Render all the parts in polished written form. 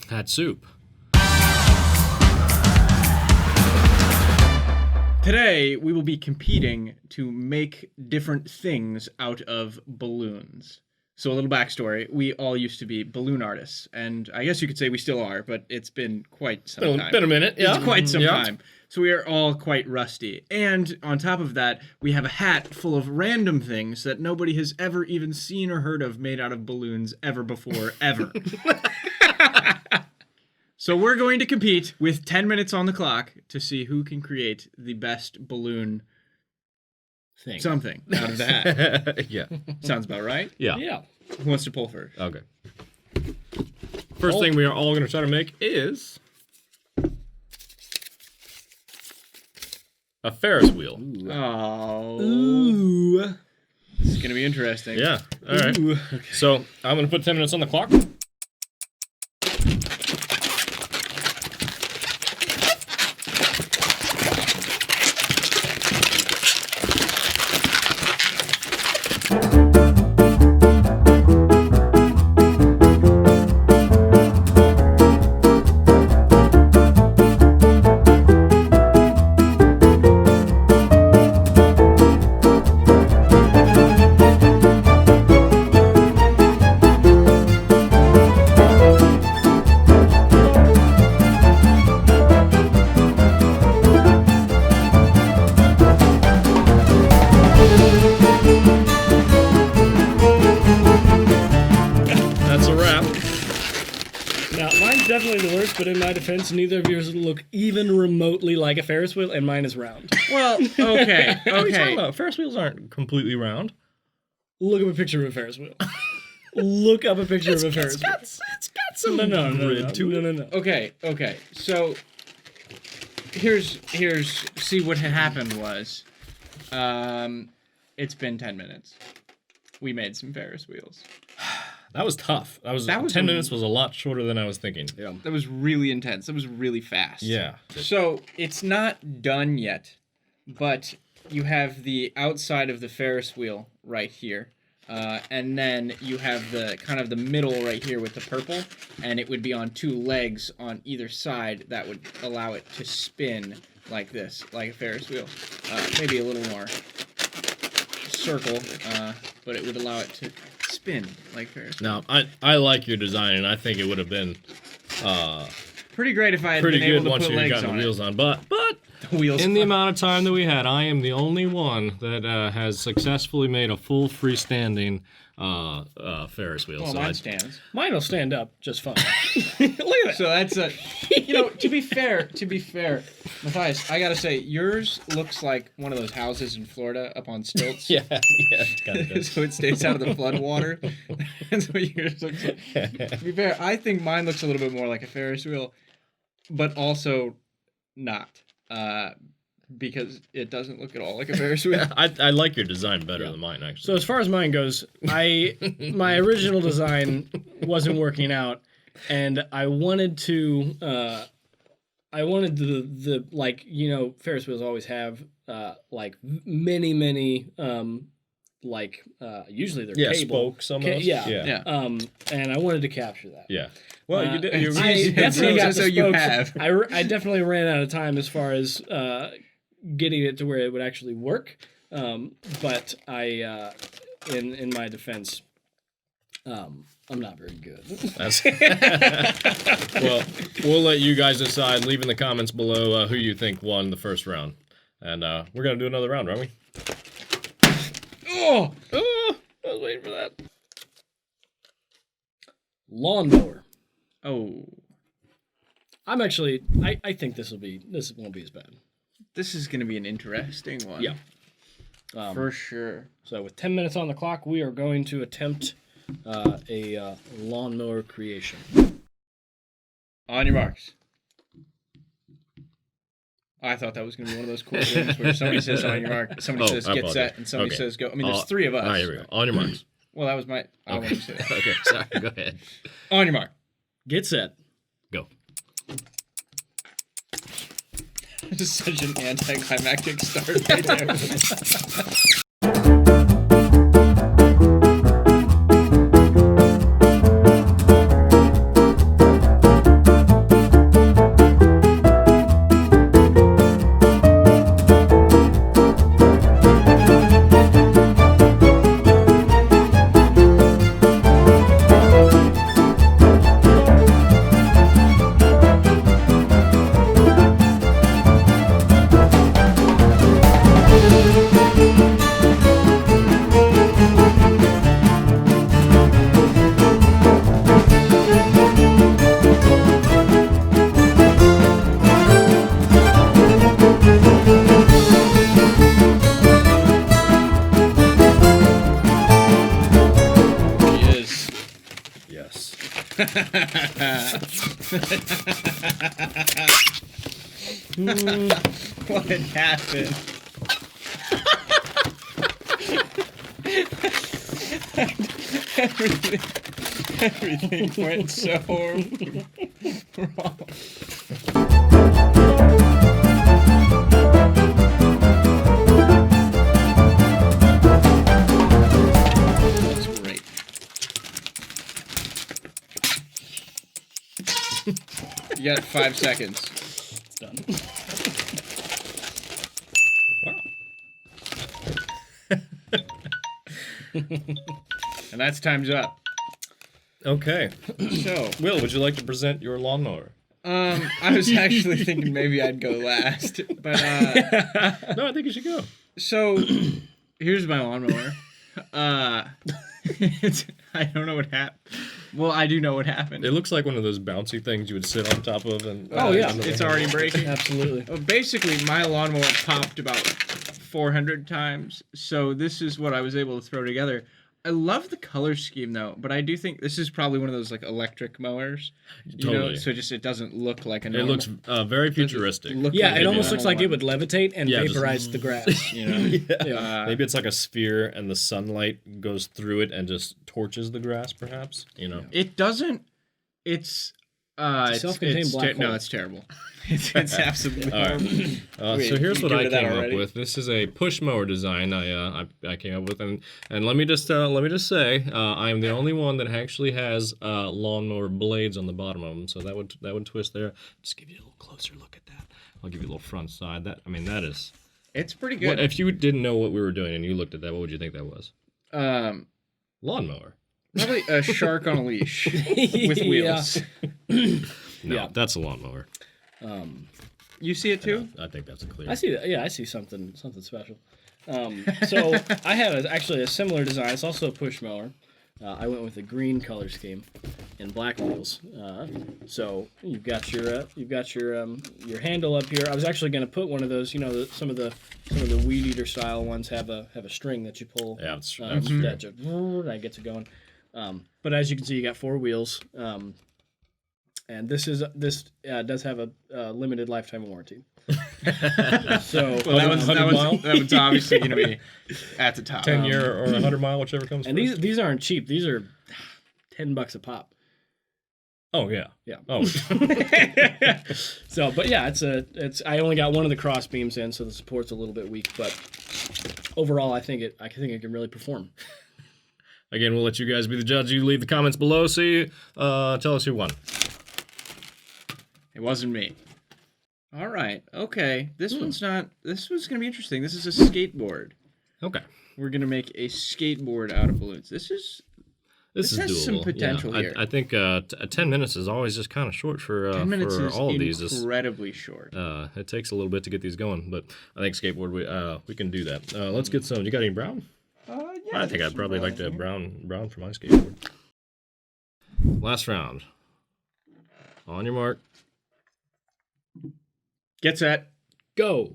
HatSoup. Today, we will be competing to make different things out of balloons. So a little backstory, we all used to be balloon artists, and I guess you could say we still are, but it's been quite some time. Been a minute, yeah. It's quite some time. So we are all quite rusty. And on top of that, we have a hat full of random things that nobody has ever even seen or heard of made out of balloons ever before, ever. So we're going to compete with 10 minutes on the clock to see who can create the best balloon something out of the hat. Yeah. Sounds about right? Yeah. Who wants to pull first? Okay. First thing we are all going to try to make is a Ferris wheel. Oh. This is going to be interesting. Yeah. All right. Okay. So I'm going to put 10 minutes on the clock. Definitely the worst, but in my defense, neither of yours look even remotely like a Ferris wheel, and mine is round. Well, okay. What are you talking about? Ferris wheels aren't completely round. Look up a picture of a Ferris wheel. Look up a picture of a Ferris wheel. It's got some grid to it. No. Okay. So here's see what had happened was, it's been 10 minutes. We made some Ferris wheels. That was tough. 10 minutes was a lot shorter than I was thinking. Yeah. That was really intense. That was really fast. Yeah. So it's not done yet, but you have the outside of the Ferris wheel right here. And then you have the kind of the middle right here with the purple, and it would be on two legs on either side that would allow it to spin like this, like a Ferris wheel. Maybe a little more circle, but it would allow it to spin like Ferris wheel. Now, I like your design, and I think it would have been pretty great if I had pretty been good able to once put you legs got the on wheels it. on. But The wheels in the amount of time that we had, I am the only one that has successfully made a full freestanding Ferris wheel. Well, So mine stands. Mine will stand up just fine. Look at that. So that's a, to be fair, Matthias, I gotta say, yours looks like one of those houses in Florida up on stilts. yeah, it kind of does. So it stays out of the flood water. That's what yours looks like. To be fair, I think mine looks a little bit more like a Ferris wheel, but also not. Because it doesn't look at all like a Ferris wheel. I like your design better than mine, actually. So as far as mine goes, my original design wasn't working out, and I wanted to the like, Ferris wheels always have like many usually they're cable spokes almost. Yeah. And I wanted to capture that. Yeah. Well, you did. I definitely got the so you spokes. have. I definitely ran out of time as far as getting it to where it would actually work. But I, in my defense, I'm not very good. Well, we'll let you guys decide. Leave in the comments below who you think won the first round, and we're gonna do another round, aren't we? Oh, I was waiting for that. Lawnmower. Oh. I'm actually. I think this won't be as bad. This is going to be an interesting one. Yeah. For sure. So with 10 minutes on the clock, we are going to attempt a lawnmower creation. On your marks. I thought that was going to be one of those cool things where somebody says on your mark, somebody says get set, and somebody says go. I mean, there's three of us. All right, here we go. On your marks. Well, that was my... I wanted to say that. Okay, sorry. Go ahead. On your mark. Get set. Go. This is such an anticlimactic start right there. What happened? everything went so wrong. That's great. You got 5 seconds. Done. And that's time's up. Okay. So, Will, would you like to present your lawnmower? I was actually thinking maybe I'd go last, but No, I think you should go. so here's my lawnmower. I don't know what happened. Well, I do know what happened. It looks like one of those bouncy things you would sit on top of, and Oh, yeah. It's already breaking. Absolutely. Well, basically, my lawnmower popped about 400 times, so this is what I was able to throw together. I love the color scheme though, but I do think this is probably one of those like electric mowers. You know, Totally. so just it doesn't look like a It normal. looks very futuristic. Yeah, it almost a looks like it would levitate and Yeah, just- vaporize the grass. You know, Yeah. Maybe it's like a sphere, and the sunlight goes through it and just torches the grass. Perhaps, you know. it doesn't. It's self-contained black No, hole. it's terrible. It's absolutely All right. horrible. So here's you what give I it that came up already? with. This is a push mower design I came up with, and let me just say I am the only one that actually has lawnmower blades on the bottom of them. So that would twist there. Just give you a little closer look at that. I'll give you a little front side. That is. It's pretty good. What, if you didn't know what we were doing and you looked at that, what would you think that was? Lawnmower. Probably a shark on a leash with wheels. No, Yeah. that's a lawnmower. You see it too? I think that's a clear. I see that. Yeah, I see something special. So I have actually a similar design. It's also a push mower. I went with a green color scheme and black wheels. So you've got your handle up here. I was actually going to put one of those. You know, some of the weed eater style ones have a string that you pull. Yeah, that's that just that gets it going. But as you can see, you got 4 wheels. And this does have a limited lifetime warranty. So Well, that 100 mile? one's obviously going to be at the top. 10-year or 100-mile, whichever comes and first. these aren't cheap. These are $10 a pop. Oh yeah. Yeah. Oh. So, but yeah, it's. I only got one of the cross beams in, so the support's a little bit weak. But overall, I think it can really perform. Again, we'll let you guys be the judge. You leave the comments below. See, tell us who won. It wasn't me. All right. Okay. This one's not. This one's gonna be interesting. This is a skateboard. Okay. We're gonna make a skateboard out of balloons. This is This is has doable. some potential yeah. here. I think 10 minutes is always just kind of short for 10 minutes for is all of these. incredibly short. It takes a little bit to get these going, but I think skateboard we can do that. Let's get some. You got any brown? Yeah, I think I'd probably like to have brown for my skateboard. Last round. On your mark. Get set. Go.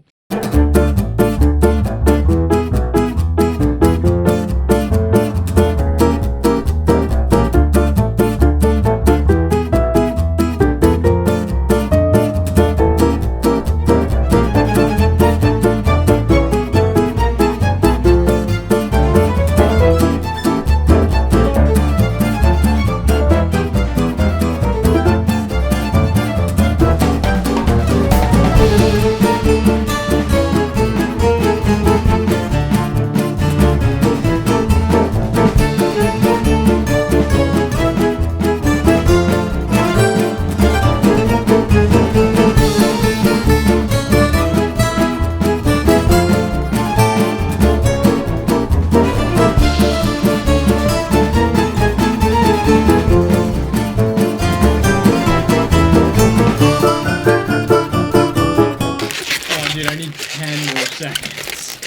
Oh, dude, I need 10 more seconds.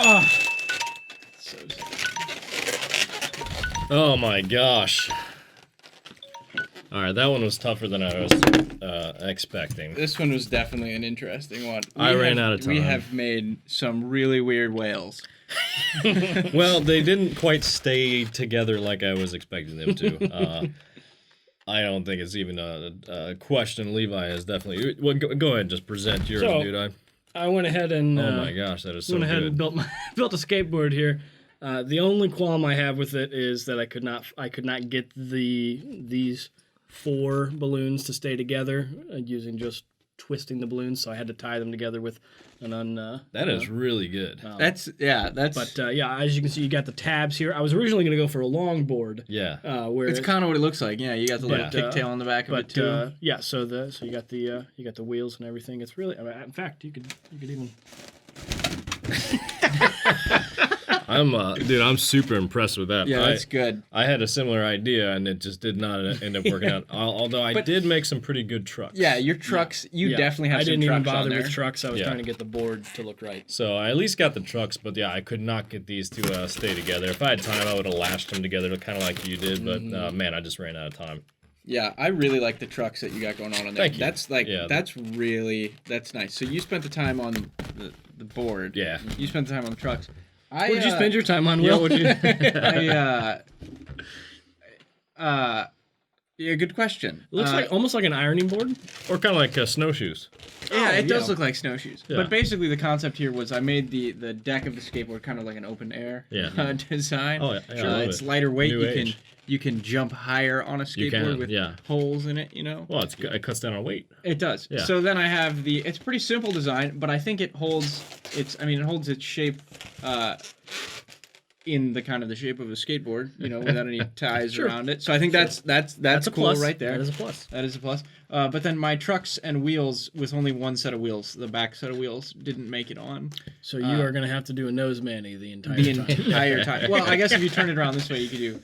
Oh. So sad. Oh my gosh. All right, that one was tougher than I was expecting. This one was definitely an interesting one. I ran out of We time. have made some really weird whales. Well, they didn't quite stay together like I was expecting them to. I don't think it's even a question. Levi is definitely. Well, go ahead, and just present yours, So, dude. I went ahead and Oh my gosh, that is so went ahead and good. built a skateboard here. The only qualm I have with it is that I could not get these 4 balloons to stay together using just twisting the balloons. So I had to tie them together with an That is really good. That's. But yeah, as you can see, you got the tabs here. I was originally going to go for a long board. Yeah. Where It's kind of what it looks like. Yeah, you got the little But, kicktail on the back of it but too. yeah, so you got the wheels and everything. It's really, I mean, in fact, you could even. I'm super impressed with that. Yeah, that's good. I had a similar idea, and it just did not end up working out. Although I did make some pretty good trucks. Yeah, your trucks. You Yeah, definitely have I some didn't even trucks on bother there. with trucks. I was Yeah. trying to get the board to look right. So I at least got the trucks, but yeah, I could not get these to stay together. If I had time, I would have lashed them together, kind of like you did. But man, I just ran out of time. Yeah, I really like the trucks that you got going on in there. Thank you. That's like Yeah. that's nice. So you spent the time on the board. Yeah. You spent the time on the trucks. What did you spend your time on, Yeah, Will? what'd you? Yeah, good question. It looks like almost like an ironing board. Or kind of like snowshoes. Yeah, it does yeah. look like snowshoes. Yeah. But basically, the concept here was I made the deck of the skateboard kind of like an open air design. Oh, yeah, I love it's it. lighter weight. New age. You can jump higher on a You skateboard can, with yeah. holes in it. You know. Well, it cuts down on weight. It does. Yeah. So then I have it's pretty simple design, but I think it holds its shape in the kind of the shape of a skateboard, without any ties Sure. around it. So I think that's a cool plus. right there. That is a plus. That is a plus. But then my trucks and wheels with only one set of wheels, the back set of wheels, didn't make it on So you are going to have to do a nose manny the entire the time. entire time. Well, I guess if you turn it around this way, you could do.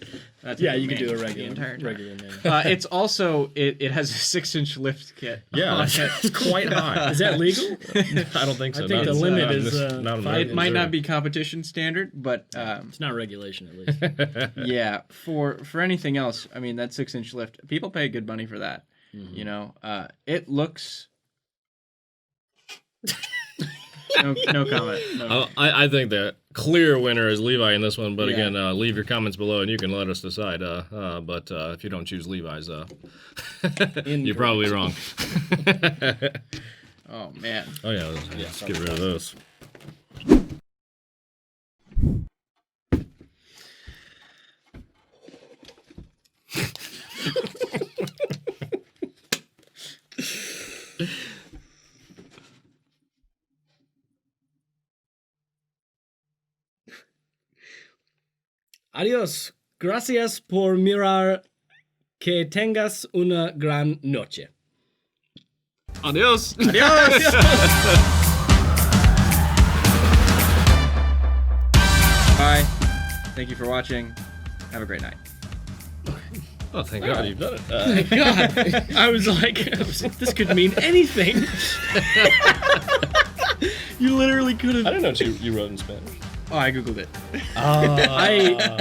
Yeah, you could do a the regular entire time. regular manny. It's also it has a 6-inch lift kit. Yeah, on it. that's quite high. Is that legal? I don't think so. I think the limit is, not in It might not Missouri. be competition standard, but It's not regulation, at least. yeah, for anything else, I mean that 6-inch lift, people pay good money for that. It looks. No comment. No. I think the clear winner is Levi in this one, but Yeah. again, leave your comments below and you can let us decide. But if you don't choose Levi's, you're probably wrong. Oh man. Oh yeah, let's get rid of those. Adiós. Gracias por mirar. Que tengas una gran noche. Adios. Adios. Bye. Thank you for watching. Have a great night. Oh, thank God you've done it. God, I was like, this could mean anything. You literally could I have. didn't know you wrote in Spanish. Oh, I googled it. Yeah,